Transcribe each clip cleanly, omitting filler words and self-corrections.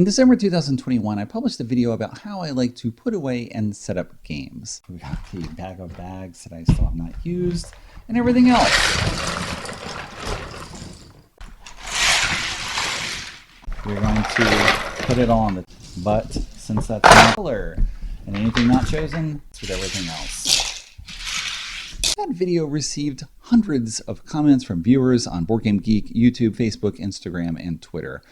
In December 2021, I published a video about how I like to put away and set up games. We got the bag of bags that I still have not used and everything else. We're going to put it all on the, but since that's not color and anything not chosen, it's with everything else. That video received hundreds of comments from viewers on BoardGameGeek, YouTube, Facebook, Instagram, and Twitter.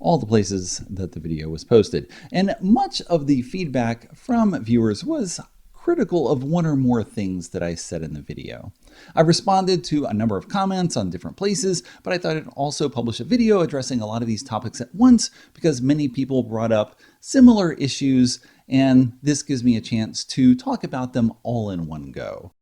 All the places that the video was posted. And much of the feedback from viewers was critical of one or more things that I said in the video. I responded to a number of comments on different places, but I thought I'd also publish a video addressing a lot of these topics at once because many people brought up similar issues, and this gives me a chance to talk about them all in one go.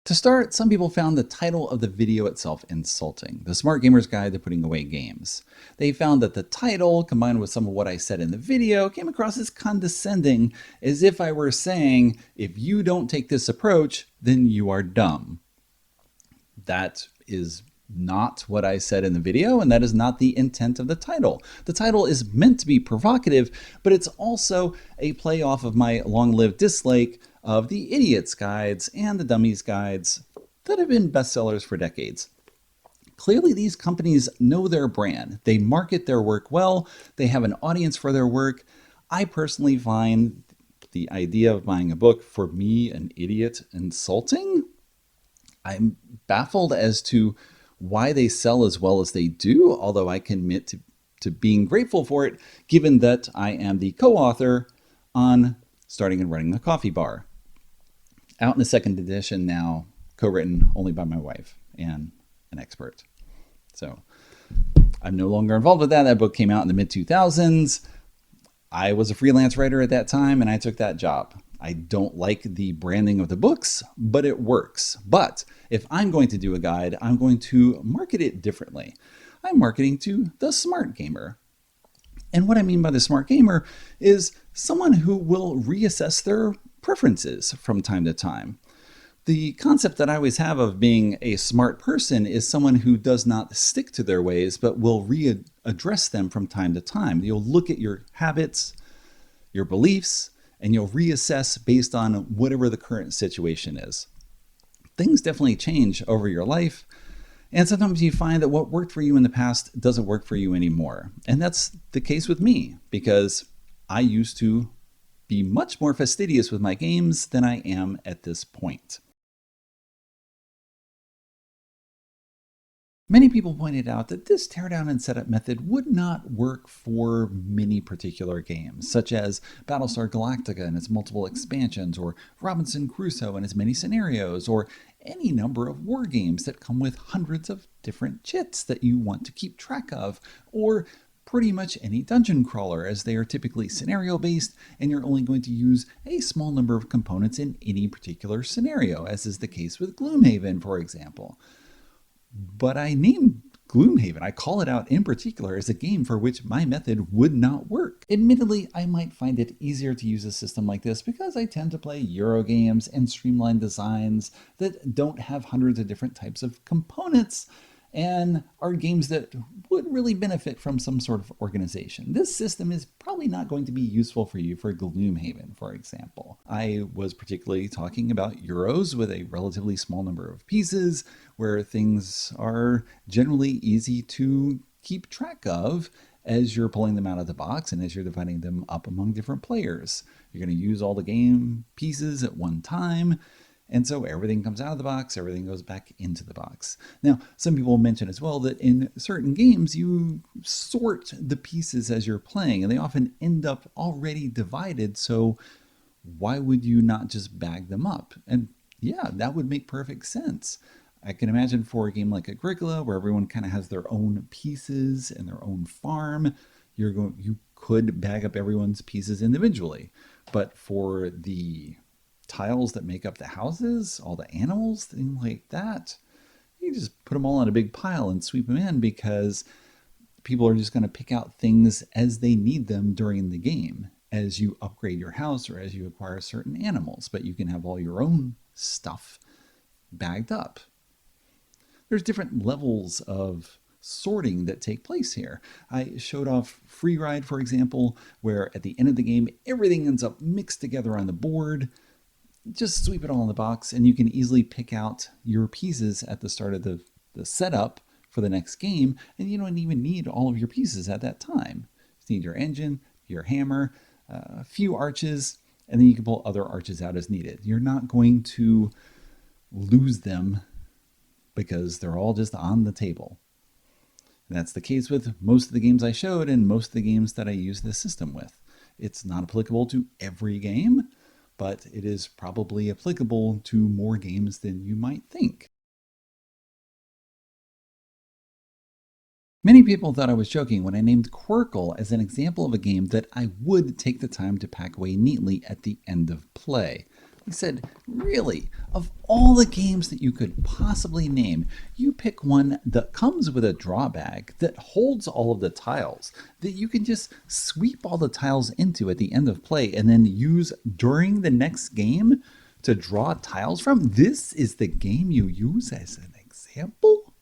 To start, some people found the title of the video itself insulting, The Smart Gamer's Guide to Putting Away Games. They found that the title, combined with some of what I said in the video, came across as condescending, as if I were saying, if you don't take this approach, then you are dumb. That is not what I said in the video, and that is not the intent of the title. The title is meant to be provocative, but it's also a play off of my long-lived dislike of the idiots guides and the dummies guides that have been bestsellers for decades. Clearly, these companies know their brand. They market their work well. They have an audience for their work. I personally find the idea of buying a book for me, an idiot, insulting. I'm baffled as to why they sell as well as they do, although I can admit to being grateful for it, given that I am the co-author on Starting and Running the Coffee Bar. Out in the second edition now, co-written only by my wife and an expert. So I'm no longer involved with that. That book came out in the mid-2000s. I was a freelance writer at that time, and I took that job. I don't like the branding of the books, but it works. But if I'm going to do a guide, I'm going to market it differently. I'm marketing to the smart gamer. And what I mean by the smart gamer is someone who will reassess their preferences from time to time. The concept that I always have of being a smart person is someone who does not stick to their ways, but will readdress them from time to time. You'll look at your habits, your beliefs, and you'll reassess based on whatever the current situation is. Things definitely change over your life, and sometimes you find that what worked for you in the past doesn't work for you anymore. And that's the case with me, because I used to be much more fastidious with my games than I am at this point. Many people pointed out that this teardown and setup method would not work for many particular games, such as Battlestar Galactica and its multiple expansions, or Robinson Crusoe and its many scenarios, or any number of war games that come with hundreds of different chits that you want to keep track of, or pretty much any dungeon crawler, as they are typically scenario-based and you're only going to use a small number of components in any particular scenario, as is the case with Gloomhaven, for example. But I name Gloomhaven, I call it out in particular as a game for which my method would not work. Admittedly, I might find it easier to use a system like this because I tend to play Euro games and streamlined designs that don't have hundreds of different types of components and are games that would really benefit from some sort of organization. This system is probably not going to be useful for you for Gloomhaven, for example. I was particularly talking about Euros with a relatively small number of pieces where things are generally easy to keep track of as you're pulling them out of the box and as you're dividing them up among different players. You're going to use all the game pieces at one time. And so everything comes out of the box, everything goes back into the box. Now, some people mention as well that in certain games, you sort the pieces as you're playing, and they often end up already divided. So why would you not just bag them up? And yeah, that would make perfect sense. I can imagine for a game like a Qwirkle, where everyone kind of has their own pieces and their own farm, you could bag up everyone's pieces individually. But for the tiles that make up the houses, all the animals, things like that, you just put them all on a big pile and sweep them in, because people are just going to pick out things as they need them during the game as you upgrade your house or as you acquire certain animals. But you can have all your own stuff bagged up. There's different levels of sorting that take place here. I showed off Free Ride, for example, where at the end of the game, everything ends up mixed together on the board. Just sweep it all in the box, and you can easily pick out your pieces at the start of the setup for the next game, and you don't even need all of your pieces at that time. You need your engine, your hammer, a few arches, and then you can pull other arches out as needed. You're not going to lose them because they're all just on the table. And that's the case with most of the games I showed and most of the games that I use this system with. It's not applicable to every game, but it is probably applicable to more games than you might think. Many people thought I was joking when I named Qwirkle as an example of a game that I would take the time to pack away neatly at the end of play. I said, really, of all the games that you could possibly name, you pick one that comes with a draw bag, that holds all of the tiles, that you can just sweep all the tiles into at the end of play and then use during the next game to draw tiles from? This is the game you use as an example?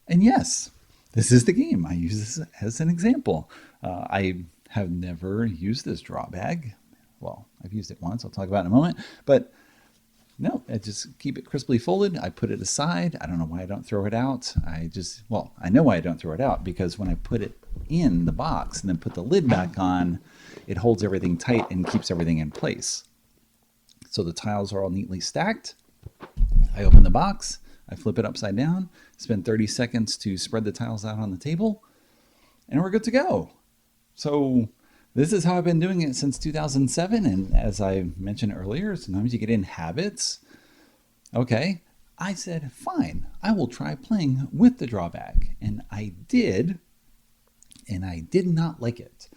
And yes, this is the game. I use this as an example. I have never used this draw bag. Well, I've used it once. I'll talk about it in a moment. But no, I just keep it crisply folded. I put it aside. I don't know why I don't throw it out. I know why I don't throw it out, because when I put it in the box and then put the lid back on, it holds everything tight and keeps everything in place. So the tiles are all neatly stacked. I open the box. I flip it upside down, spend 30 seconds to spread the tiles out on the table, and we're good to go. So this is how I've been doing it since 2007. And as I mentioned earlier, sometimes you get in habits. Okay, I said, fine, I will try playing with the draw bag. And I did, and I did not like it.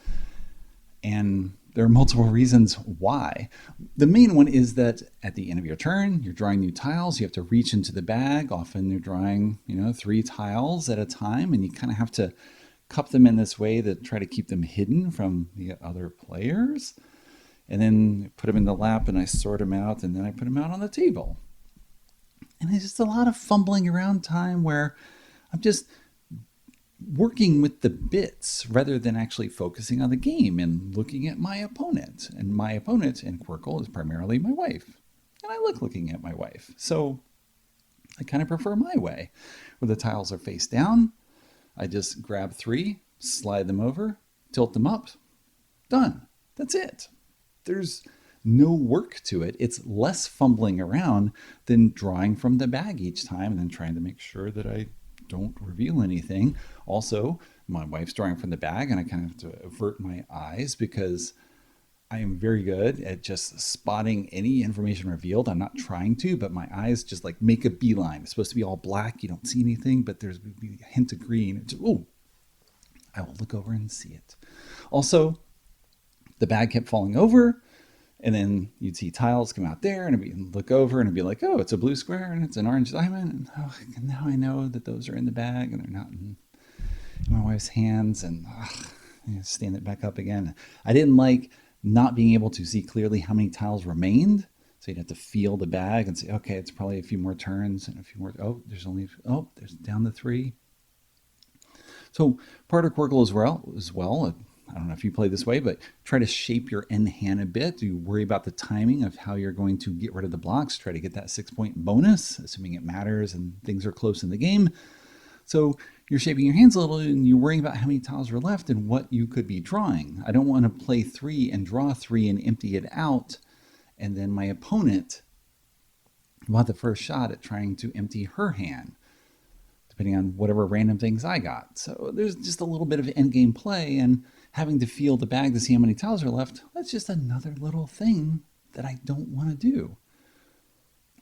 And there are multiple reasons why. The main one is that at the end of your turn, you're drawing new tiles. You have to reach into the bag. Often you're drawing, 3 tiles at a time, and you kind of have to cup them in this way to try to keep them hidden from the other players. And then put them in the lap, and I sort them out, and then I put them out on the table. And it's just a lot of fumbling around time where I'm just working with the bits rather than actually focusing on the game and looking at my opponent. And my opponent in Qwirkle is primarily my wife. And I like looking at my wife. So I kind of prefer my way, where the tiles are face down. I just grab 3, slide them over, tilt them up, done. That's it. There's no work to it. It's less fumbling around than drawing from the bag each time and then trying to make sure that I don't reveal anything. Also, my wife's drawing from the bag, and I kind of have to avert my eyes because I am very good at just spotting any information revealed. I'm not trying to, but my eyes just like make a beeline. It's supposed to be all black. You don't see anything, but there's a hint of green. Oh, I will look over and see it. Also, the bag kept falling over, and then you'd see tiles come out there, and I'd look over and it'd be like, oh, it's a blue square and it's an orange diamond. And now I know that those are in the bag and they're not in my wife's hands. And I stand it back up again. I didn't like not being able to see clearly how many tiles remained. So you'd have to feel the bag and say, okay, it's probably a few more turns and a few more. There's down to 3. So part of Qwirkle as well, I don't know if you play this way, but try to shape your end hand a bit. You worry about the timing of how you're going to get rid of the blocks. Try to get that 6-point bonus, assuming it matters and things are close in the game. So you're shaping your hands a little, and you're worrying about how many tiles are left and what you could be drawing. I don't want to play 3 and draw 3 and empty it out, and then my opponent will have the first shot at trying to empty her hand, depending on whatever random things I got. So there's just a little bit of endgame play, and having to feel the bag to see how many tiles are left, that's just another little thing that I don't want to do.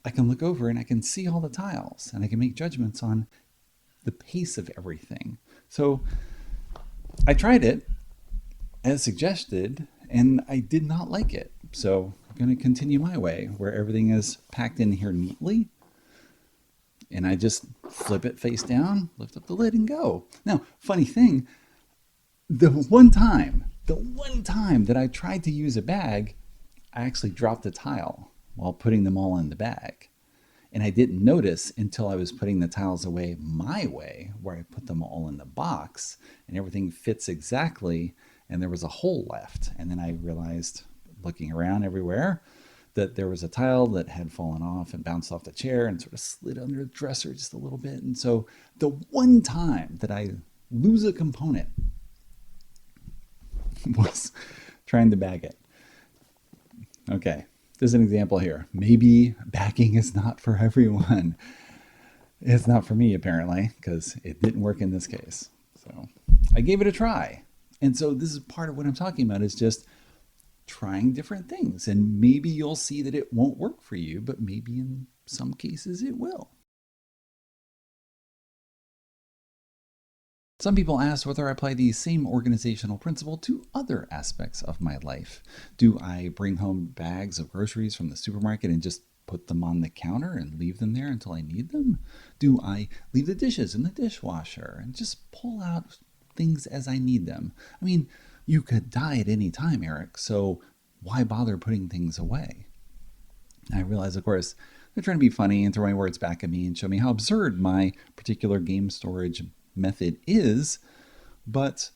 I can look over and I can see all the tiles, and I can make judgments on the pace of everything. So I tried it as suggested, and I did not like it. So I'm going to continue my way, where everything is packed in here neatly. And I just flip it face down, lift up the lid, and go. Now, funny thing, the one time that I tried to use a bag, I actually dropped a tile while putting them all in the bag. And I didn't notice until I was putting the tiles away my way, where I put them all in the box and everything fits exactly, and there was a hole left. And then I realized, looking around everywhere, that there was a tile that had fallen off and bounced off the chair and sort of slid under the dresser just a little bit. And so the one time that I lose a component was trying to bag it. Okay, there's an example here. Maybe bagging is not for everyone. It's not for me, apparently, because it didn't work in this case. So I gave it a try. And so this is part of what I'm talking about, is just trying different things. And maybe you'll see that it won't work for you, but maybe in some cases it will. Some people ask whether I apply the same organizational principle to other aspects of my life. Do I bring home bags of groceries from the supermarket and just put them on the counter and leave them there until I need them? Do I leave the dishes in the dishwasher and just pull out things as I need them? I mean, you could die at any time, Eric, so why bother putting things away? I realize, of course, they're trying to be funny and throw my words back at me and show me how absurd my particular game storage method is, but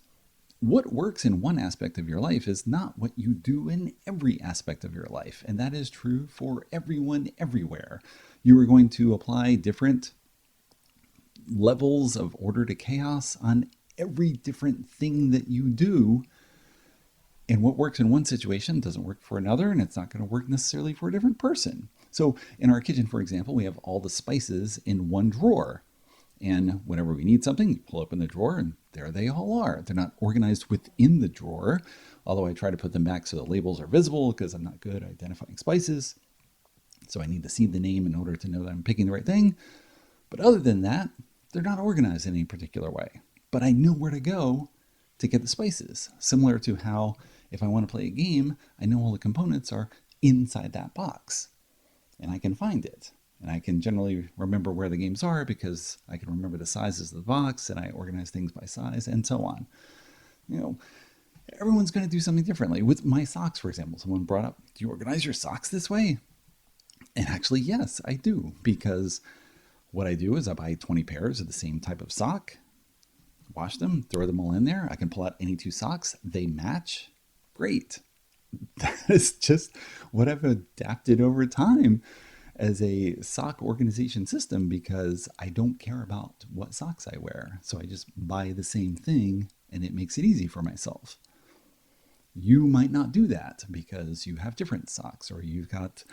what works in one aspect of your life is not what you do in every aspect of your life, and that is true for everyone everywhere. You are going to apply different levels of order to chaos on every different thing that you do, and what works in one situation doesn't work for another, and it's not going to work necessarily for a different person. So in our kitchen, for example, we have all the spices in one drawer. And whenever we need something, you pull open the drawer and there they all are. They're not organized within the drawer, although I try to put them back so the labels are visible because I'm not good at identifying spices. So I need to see the name in order to know that I'm picking the right thing. But other than that, they're not organized in any particular way. But I know where to go to get the spices. Similar to how if I want to play a game, I know all the components are inside that box and I can find it. And I can generally remember where the games are because I can remember the sizes of the box and I organize things by size and so on. You know, everyone's going to do something differently. With my socks, for example, someone brought up, do you organize your socks this way? And actually, yes, I do, because what I do is I buy 20 pairs of the same type of sock, wash them, throw them all in there. I can pull out any two socks. They match. Great. That is just what I've adapted over time as a sock organization system, because I don't care about what socks I wear. So I just buy the same thing and it makes it easy for myself. You might not do that because you have different socks or you've got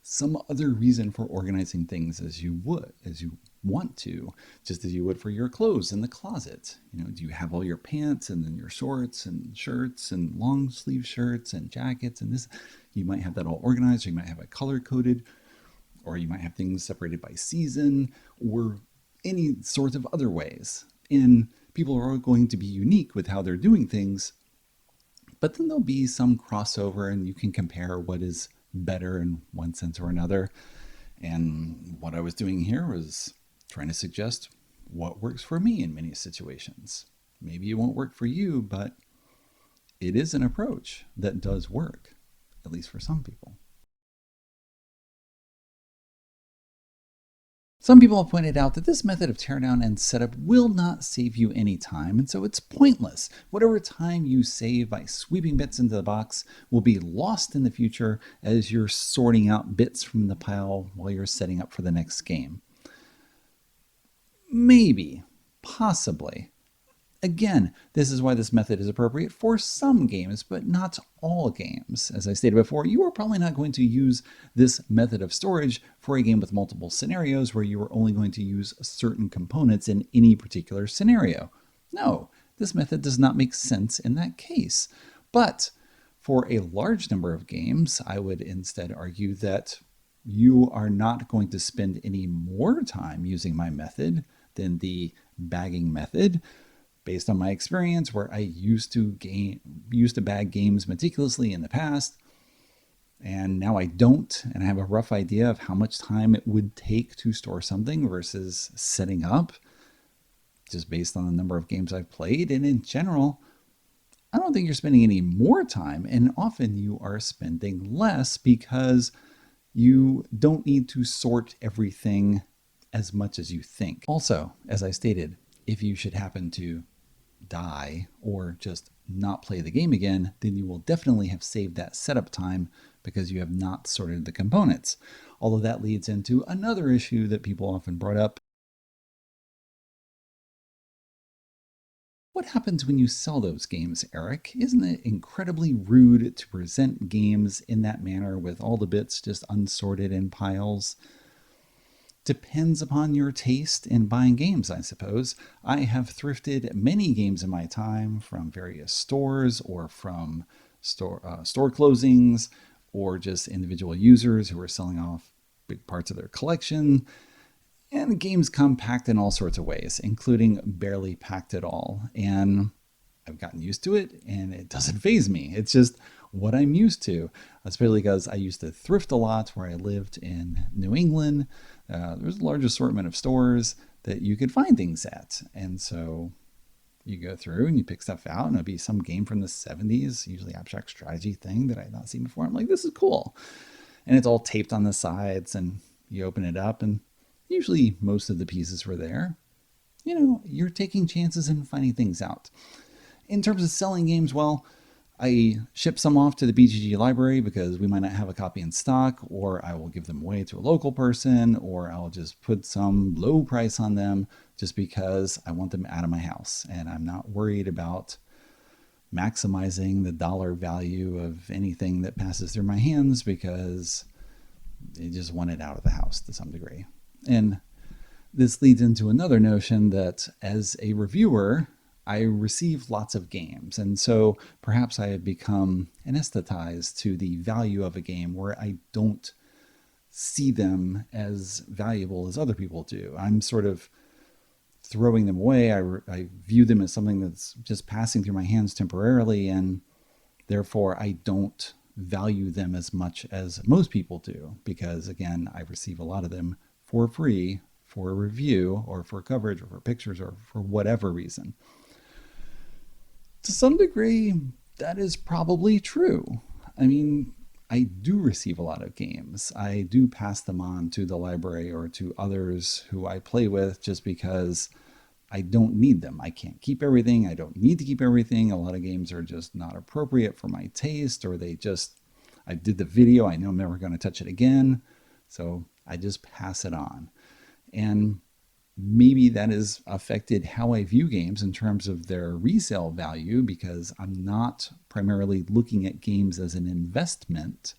some other reason for organizing things as you want to, just as you would for your clothes in the closet. You know, do you have all your pants and then your shorts and shirts and long sleeve shirts and jackets and this? You might have that all organized, or you might have it color coded, or you might have things separated by season or any sorts of other ways. And people are all going to be unique with how they're doing things, but then there'll be some crossover and you can compare what is better in one sense or another. And what I was doing here was trying to suggest what works for me in many situations. Maybe it won't work for you, but it is an approach that does work, at least for some people. Some people have pointed out that this method of teardown and setup will not save you any time, and so it's pointless. Whatever time you save by sweeping bits into the box will be lost in the future as you're sorting out bits from the pile while you're setting up for the next game. Maybe, possibly. Again, this is why this method is appropriate for some games, but not all games. As I stated before, you are probably not going to use this method of storage for a game with multiple scenarios where you are only going to use certain components in any particular scenario. No, this method does not make sense in that case. But for a large number of games, I would instead argue that you are not going to spend any more time using my method than the bagging method. Based on my experience, where I used to bag games meticulously in the past, and now I don't, and I have a rough idea of how much time it would take to store something versus setting up, just based on the number of games I've played. And in general, I don't think you're spending any more time, and often you are spending less because You don't need to sort everything as much as you think. Also, as I stated, if you should happen to die or just not play the game again, then you will definitely have saved that setup time because you have not sorted the components. Although that leads into another issue that people often brought up. What happens when you sell those games, Eric? Isn't it incredibly rude to present games in that manner with all the bits just unsorted in piles? Depends upon your taste in buying games, I suppose. I have thrifted many games in my time from various stores or from store closings or just individual users who are selling off big parts of their collection. And games come packed in all sorts of ways, including barely packed at all. And I've gotten used to it and it doesn't faze me. It's just what I'm used to, especially because I used to thrift a lot where I lived in New England. There's a large assortment of stores that you could find things at. And so you go through and you pick stuff out, and it'll be some game from the 70s, usually abstract strategy thing that I had not seen before. I'm like, this is cool. And it's all taped on the sides, and you open it up, and usually most of the pieces were there. You know, you're taking chances and finding things out. In terms of selling games, well, I ship some off to the BGG library because we might not have a copy in stock, or I will give them away to a local person, or I'll just put some low price on them just because I want them out of my house. And I'm not worried about maximizing the dollar value of anything that passes through my hands because they just want it out of the house to some degree. And this leads into another notion that as a reviewer, I receive lots of games. And so perhaps I have become anesthetized to the value of a game where I don't see them as valuable as other people do. I'm sort of throwing them away. I view them as something that's just passing through my hands temporarily, and therefore I don't value them as much as most people do because, again, I receive a lot of them for free for a review or for coverage or for pictures or for whatever reason. To some degree, that is probably true. I mean, I do receive a lot of games. I do pass them on to the library or to others who I play with just because I don't need them. I can't keep everything. I don't need to keep everything. A lot of games are just not appropriate for my taste, or I did the video, I know I'm never going to touch it again. So I just pass it on. And maybe that has affected how I view games in terms of their resale value because I'm not primarily looking at games as an investment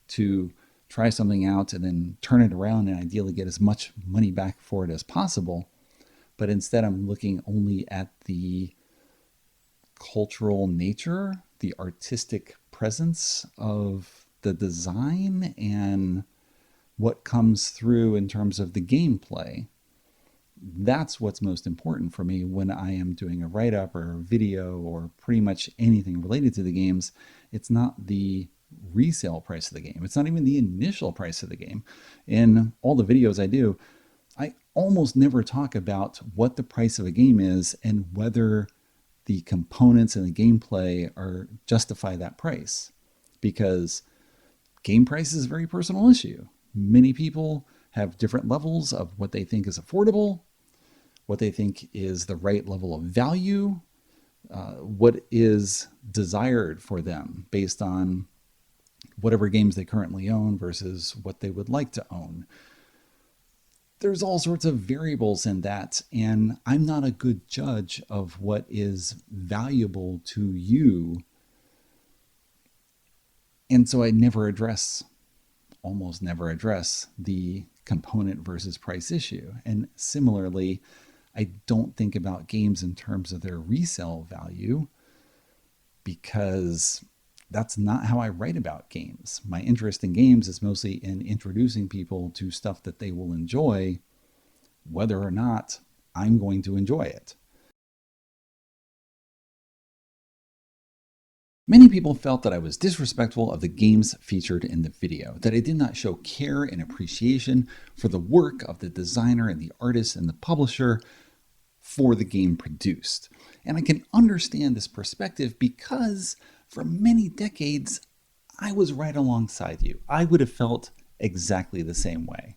to try something out and then turn it around and ideally get as much money back for it as possible. But instead, I'm looking only at the cultural nature, the artistic presence of the design, and what comes through in terms of the gameplay. That's what's most important for me when I am doing a write-up or a video or pretty much anything related to the games. It's not the resale price of the game. It's not even the initial price of the game. In all the videos I do, I almost never talk about what the price of a game is and whether the components and the gameplay are justify that price, because game price is a very personal issue. Many people have different levels of what they think is affordable, what they think is the right level of value, what is desired for them based on whatever games they currently own versus what they would like to own. There's all sorts of variables in that, and I'm not a good judge of what is valuable to you. And so I almost never address the component versus price issue. And similarly, I don't think about games in terms of their resale value because that's not how I write about games. My interest in games is mostly in introducing people to stuff that they will enjoy, whether or not I'm going to enjoy it. Many people felt that I was disrespectful of the games featured in the video, that I did not show care and appreciation for the work of the designer and the artist and the publisher for the game produced. And I can understand this perspective because for many decades, I was right alongside you. I would have felt exactly the same way.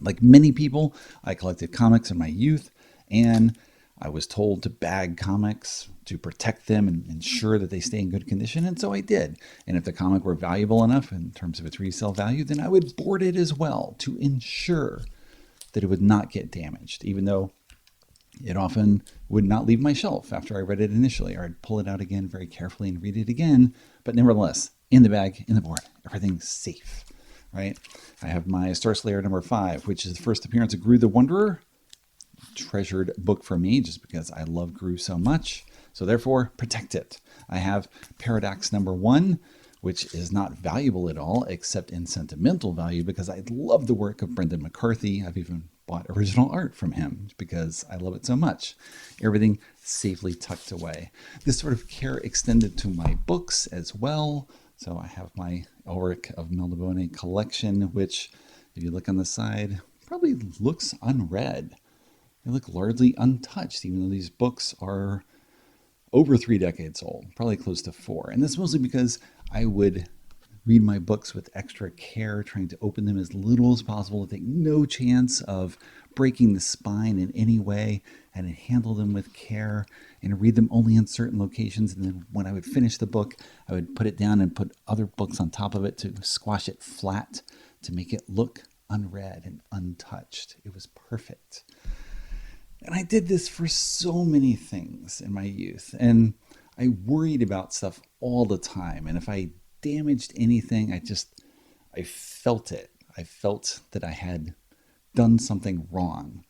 Like many people, I collected comics in my youth, and I was told to bag comics to protect them and ensure that they stay in good condition, and so I did. And if the comic were valuable enough in terms of its resale value, then I would board it as well to ensure that it would not get damaged, even though it often would not leave my shelf after I read it initially, or I'd pull it out again very carefully and read it again. But nevertheless, in the bag, in the board, everything's safe, right? I have my Star Slayer #5, which is the first appearance of Gru the Wanderer. Treasured book for me just because I love Gru so much. So therefore, protect it. I have Paradox #1, which is not valuable at all except in sentimental value because I love the work of Brendan McCarthy. I've even bought original art from him because I love it so much. Everything safely tucked away. This sort of care extended to my books as well. So I have my Elric of Melniboné collection, which, if you look on the side, probably looks unread. They look largely untouched, even though these books are over 3 decades old, probably close to 4. And that's mostly because I would read my books with extra care, trying to open them as little as possible to take no chance of breaking the spine in any way, and handle them with care and read them only in certain locations. And then when I would finish the book, I would put it down and put other books on top of it to squash it flat to make it look unread and untouched. It was perfect. And I did this for so many things in my youth, and I worried about stuff all the time. And if I damaged anything, I felt it. I felt that I had done something wrong.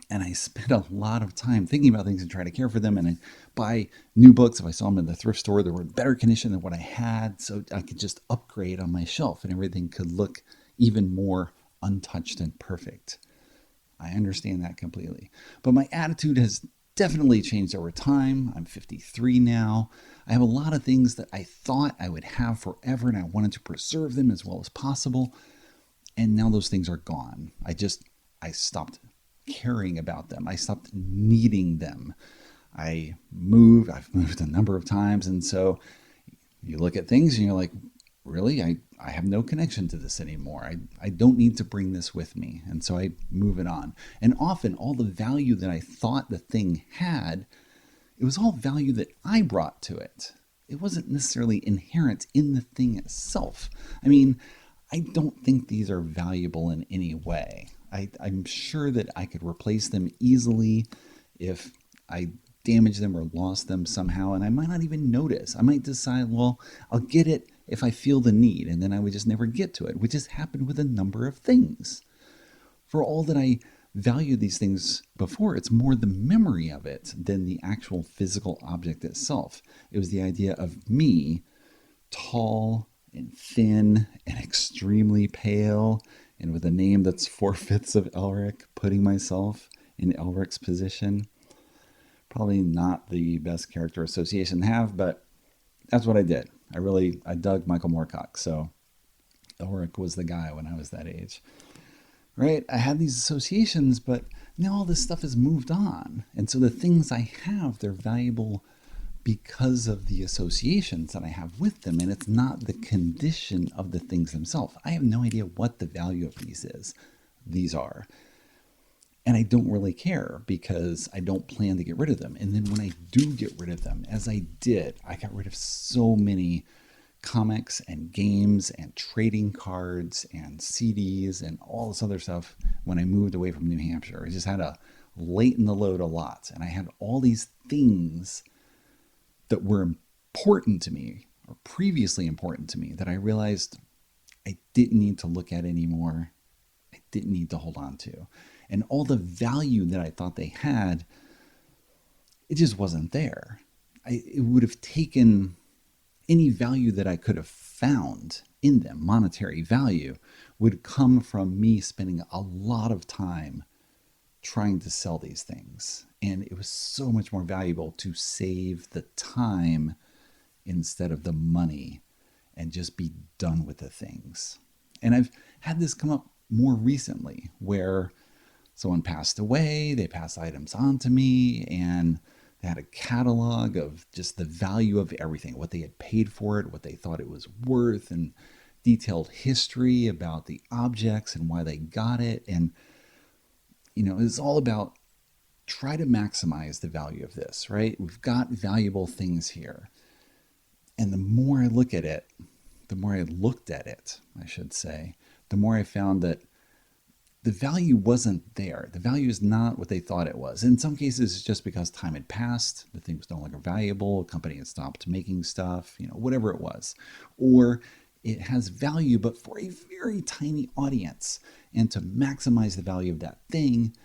And I spent a lot of time thinking about things and trying to care for them. And I'd buy new books if I saw them in the thrift store that were in better condition than what I had, so I could just upgrade on my shelf and everything could look even more untouched and perfect. I understand that completely. But my attitude has definitely changed over time. I'm 53 now. I have a lot of things that I thought I would have forever, and I wanted to preserve them as well as possible. And now those things are gone. I stopped caring about them. I stopped needing them. I've moved a number of times, and so you look at things and you're like, really, I have no connection to this anymore. I don't need to bring this with me. And so I move it on. And often all the value that I thought the thing had, it was all value that I brought to it. It wasn't necessarily inherent in the thing itself. I mean, I don't think these are valuable in any way. I'm sure that I could replace them easily if I damaged them or lost them somehow, and I might not even notice. I might decide, well, I'll get it if I feel the need, and then I would just never get to it, which has happened with a number of things. For all that I value these things before, it's more the memory of it than the actual physical object itself. It was the idea of me, tall and thin and extremely pale, and with a name that's 4/5 of Elric, putting myself in Elric's position. Probably not the best character association to have, but that's what I did. I dug Michael Moorcock, so Elric was the guy when I was that age. Right? I had these associations, but now all this stuff has moved on. And so the things I have, they're valuable because of the associations that I have with them, and it's not the condition of the things themselves. I have no idea what the value of these are. And I don't really care because I don't plan to get rid of them. And then when I do get rid of them, as I did, I got rid of so many comics and games and trading cards and CDs and all this other stuff when I moved away from New Hampshire. I just had to lighten the load a lot. And I had all these things that were important to me, or previously important to me, that I realized I didn't need to look at anymore. I didn't need to hold on to. And all the value that I thought they had, it just wasn't there. It would have taken any value that I could have found in them, monetary value, would come from me spending a lot of time trying to sell these things. And it was so much more valuable to save the time instead of the money and just be done with the things. And I've had this come up more recently where someone passed away, they passed items on to me, and they had a catalog of just the value of everything, what they had paid for it, what they thought it was worth, and detailed history about the objects and why they got it. And, it's all about try to maximize the value of this, right? We've got valuable things here. And the more I look at it, the more I looked at it, I should say, the more I found that the value wasn't there. The value is not what they thought it was. In some cases, it's just because time had passed, the thing was no longer valuable, a company had stopped making stuff, whatever it was. Or it has value, but for a very tiny audience. And to maximize the value of that thing,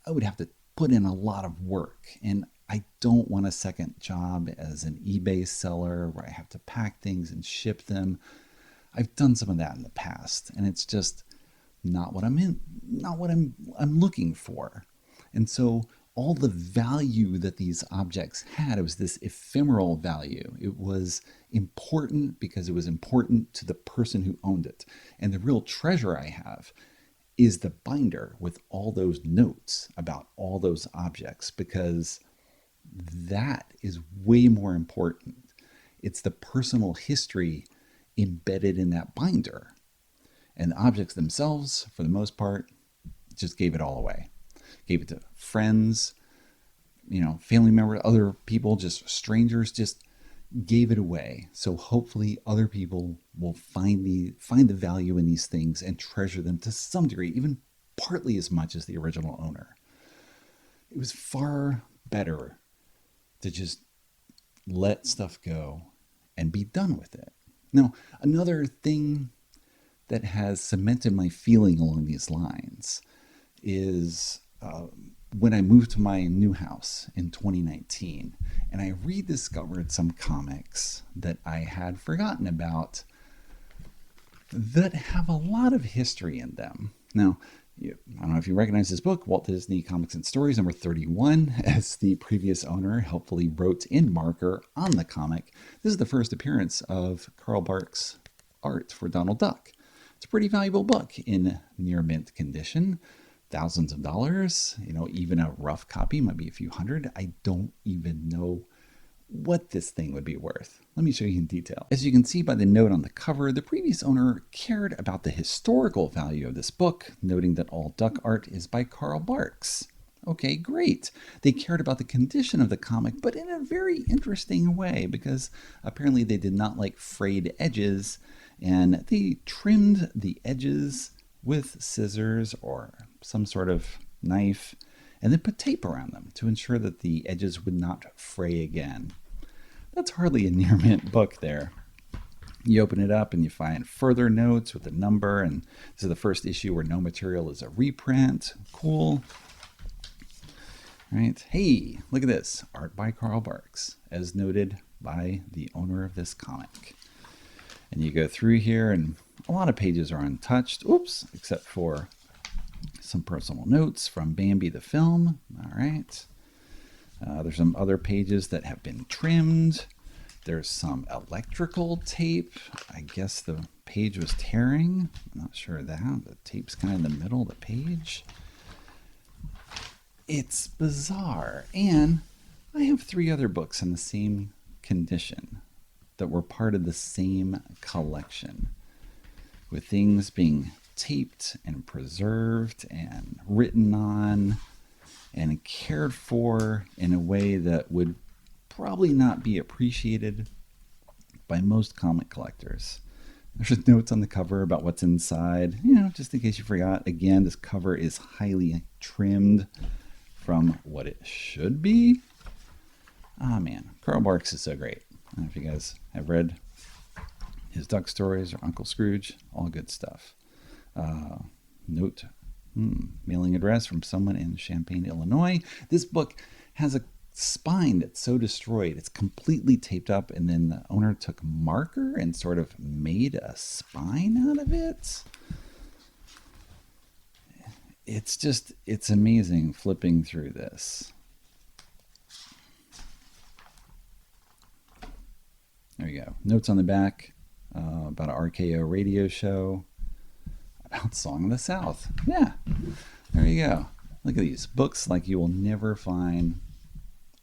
I would have to put in a lot of work. And I don't want a second job as an eBay seller where I have to pack things and ship them. I've done some of that in the past, and it's just not what I'm looking for. And so all the value that these objects had, it was this ephemeral value. It was important because it was important to the person who owned it. And the real treasure I have is the binder with all those notes about all those objects, because that is way more important. It's the personal history embedded in that binder. And the objects themselves, for the most part, just gave it all away. Gave it to friends, family members, other people, just strangers, just gave it away. So hopefully other people will find the value in these things and treasure them to some degree, even partly as much as the original owner. It was far better to just let stuff go and be done with it. Now, another thing that has cemented my feeling along these lines is when I moved to my new house in 2019, and I rediscovered some comics that I had forgotten about that have a lot of history in them. Now, I don't know if you recognize this book, Walt Disney Comics and Stories, number 31, as the previous owner helpfully wrote in marker on the comic. This is the first appearance of Carl Barks' art for Donald Duck. It's a pretty valuable book in near mint condition. Thousands of dollars, even a rough copy might be a few hundred. I don't even know what this thing would be worth. Let me show you in detail. As you can see by the note on the cover, the previous owner cared about the historical value of this book, noting that all duck art is by Carl Barks. Okay, great. They cared about the condition of the comic, but in a very interesting way, because apparently they did not like frayed edges, and they trimmed the edges with scissors or some sort of knife, and then put tape around them to ensure that the edges would not fray again. That's hardly a near mint book there. You open it up and you find further notes with a number, and this is the first issue where no material is a reprint. Cool. Right? Hey, look at this. Art by Carl Barks, as noted by the owner of this comic. And you go through here, and a lot of pages are untouched. Oops, except for some personal notes from Bambi the film. All right. There's some other pages that have been trimmed. There's some electrical tape. I guess the page was tearing. I'm not sure of that. The tape's kind of in the middle of the page. It's bizarre. And I have 3 other books in the same condition that were part of the same collection, with things being taped and preserved and written on and cared for in a way that would probably not be appreciated by most comic collectors. There's notes on the cover about what's inside, just in case you forgot. Again, this cover is highly trimmed from what it should be. Ah, man, Carl Barks is so great. I don't know if you guys have read his Duck Stories or Uncle Scrooge, all good stuff. Note, mailing address from someone in Champaign, Illinois. This book has a spine that's so destroyed, it's completely taped up, and then the owner took marker and sort of made a spine out of it. It's amazing flipping through this. There you go. Notes on the back about an RKO radio show about Song of the South. Yeah, there you go. Look at these books like you will never find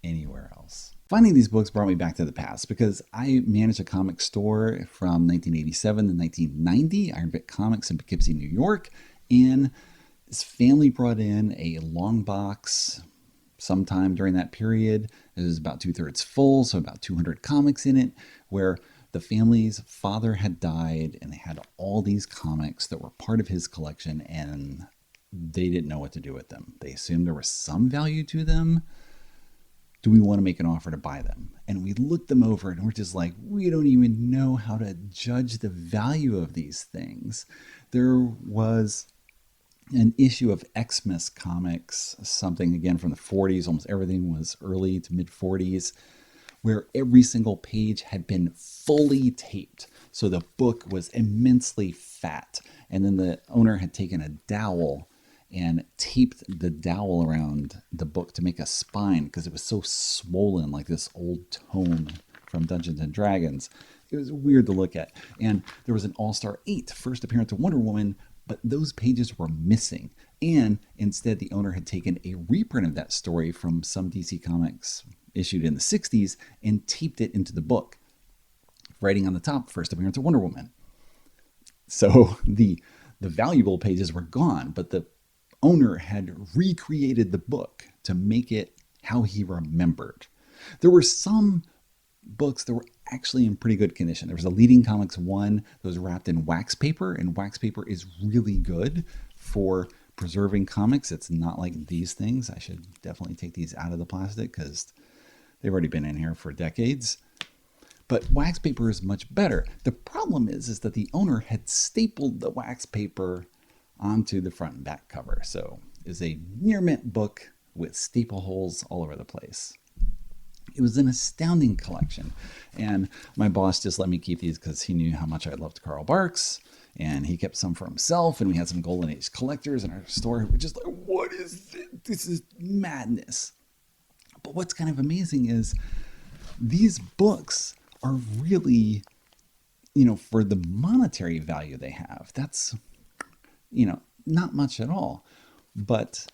anywhere else. Finding these books brought me back to the past because I managed a comic store from 1987 to 1990, Ironbit Comics in Poughkeepsie, New York, and this family brought in a long box sometime during that period. It was about 2/3 full, so about 200 comics in it, where the family's father had died and they had all these comics that were part of his collection, and they didn't know what to do with them. They assumed there was some value to them. Do we want to make an offer to buy them? And we looked them over and we're just like, we don't even know how to judge the value of these things. There was an issue of Xmas comics, something again from the 40s, almost everything was early to mid 40s, where every single page had been fully taped. So the book was immensely fat. And then the owner had taken a dowel and taped the dowel around the book to make a spine because it was so swollen, like this old tome from Dungeons and Dragons. It was weird to look at. And there was an All-Star 8 first appearance of Wonder Woman, but those pages were missing. And instead, the owner had taken a reprint of that story from some DC Comics issued in the 60s and taped it into the book, writing on the top, first appearance of Wonder Woman. So the valuable pages were gone, but the owner had recreated the book to make it how he remembered. There were some books that were actually in pretty good condition. There was a Leading Comics 1 that was wrapped in wax paper, and wax paper is really good for preserving comics. It's not like these things. I should definitely take these out of the plastic because they've already been in here for decades. But wax paper is much better. The problem is that the owner had stapled the wax paper onto the front and back cover. So it's a near mint book with staple holes all over the place. It was an astounding collection. And my boss just let me keep these because he knew how much I loved Carl Barks. And he kept some for himself. And we had some Golden Age collectors in our store. We're just like, what is this? This is madness. But what's kind of amazing is these books are really, for the monetary value they have, that's, not much at all. But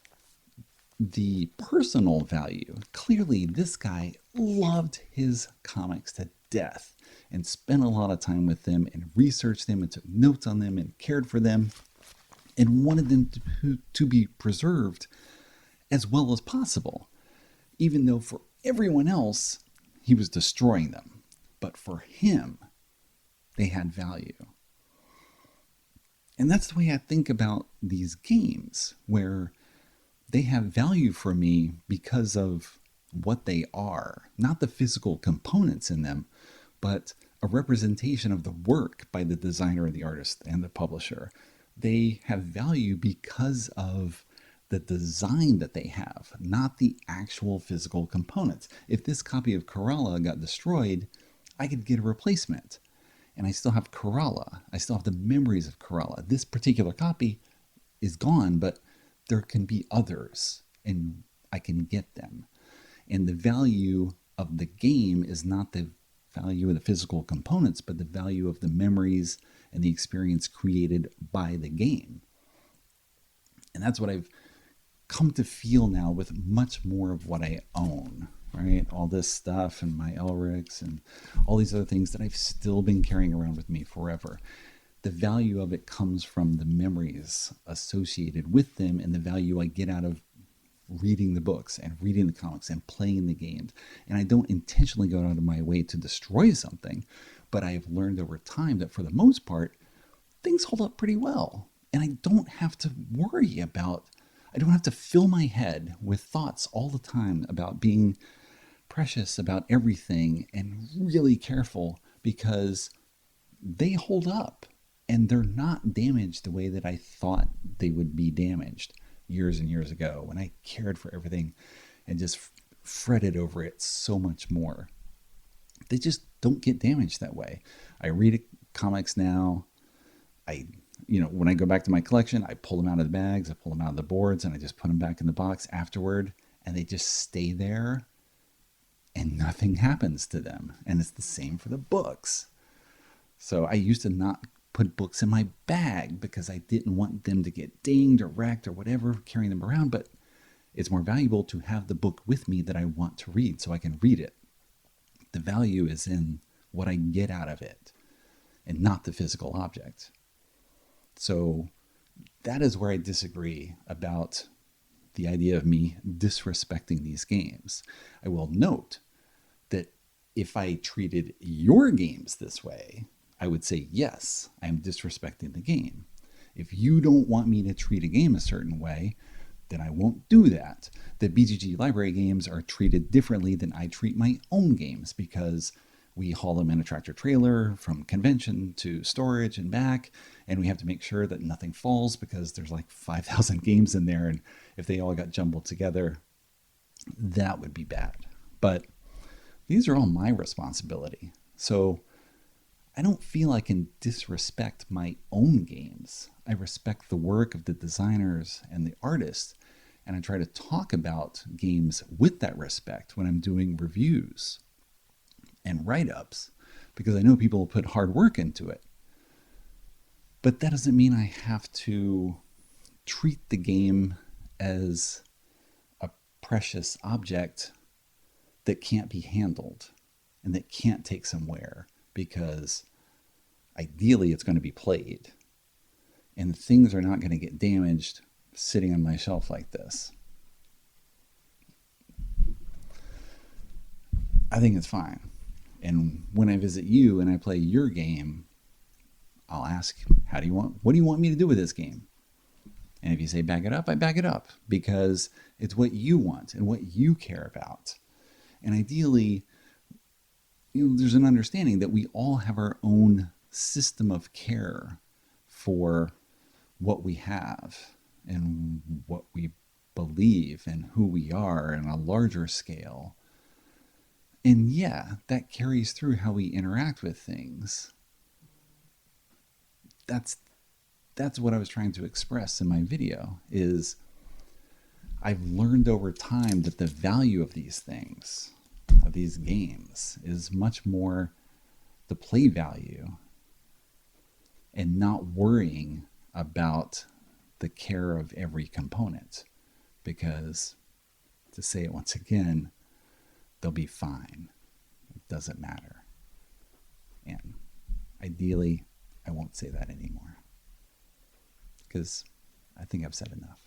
the personal value, clearly this guy loved his comics to death and spent a lot of time with them and researched them and took notes on them and cared for them and wanted them to be preserved as well as possible, even though for everyone else he was destroying them. But for him, they had value. And that's the way I think about these games, where they have value for me because of what they are, not the physical components in them, but a representation of the work by the designer, the artist, and the publisher. They have value because of the design that they have, not the actual physical components. If this copy of Qwirkle got destroyed, I could get a replacement. And I still have Qwirkle. I still have the memories of Qwirkle. This particular copy is gone, but there can be others, and I can get them. And the value of the game is not the value of the physical components, but the value of the memories and the experience created by the game. And that's what I've come to feel now with much more of what I own, right? All this stuff and my Elrics and all these other things that I've still been carrying around with me forever. The value of it comes from the memories associated with them and the value I get out of reading the books and reading the comics and playing the games. And I don't intentionally go out of my way to destroy something, but I have learned over time that for the most part, things hold up pretty well. And I don't have to worry about, I don't have to fill my head with thoughts all the time about being precious about everything and really careful, because they hold up and they're not damaged the way that I thought they would be damaged years and years ago when I cared for everything and just fretted over it so much more. They just don't get damaged that way. I read comics now. When I go back to my collection, I pull them out of the bags, I pull them out of the boards, and I just put them back in the box afterward, and they just stay there and nothing happens to them. And it's the same for the books. So I used to not put books in my bag because I didn't want them to get dinged or wrecked or whatever, carrying them around. But it's more valuable to have the book with me that I want to read so I can read it. The value is in what I get out of it and not the physical object. So that is where I disagree about the idea of me disrespecting these games. I will note that if I treated your games this way, I would say, yes, I'm disrespecting the game. If you don't want me to treat a game a certain way, then I won't do that. The BGG library games are treated differently than I treat my own games because we haul them in a tractor trailer from convention to storage and back, and we have to make sure that nothing falls because there's like 5,000 games in there, and if they all got jumbled together, that would be bad. But these are all my responsibility. So I don't feel I can disrespect my own games. I respect the work of the designers and the artists, and I try to talk about games with that respect when I'm doing reviews and write-ups, because I know people put hard work into it. But that doesn't mean I have to treat the game as a precious object that can't be handled and that can't take somewhere, because ideally it's going to be played. And things are not going to get damaged sitting on my shelf like this. I think it's fine. And when I visit you and I play your game, I'll ask, what do you want me to do with this game? And if you say back it up, I back it up, because it's what you want and what you care about. And ideally, there's an understanding that we all have our own system of care for what we have and what we believe and who we are on a larger scale. And yeah, that carries through how we interact with things. That's what I was trying to express in my video, is I've learned over time that the value of these things, of these games, is much more the play value and not worrying about the care of every component, because, to say it once again, they'll be fine. It doesn't matter. And ideally, I won't say that anymore, because I think I've said enough.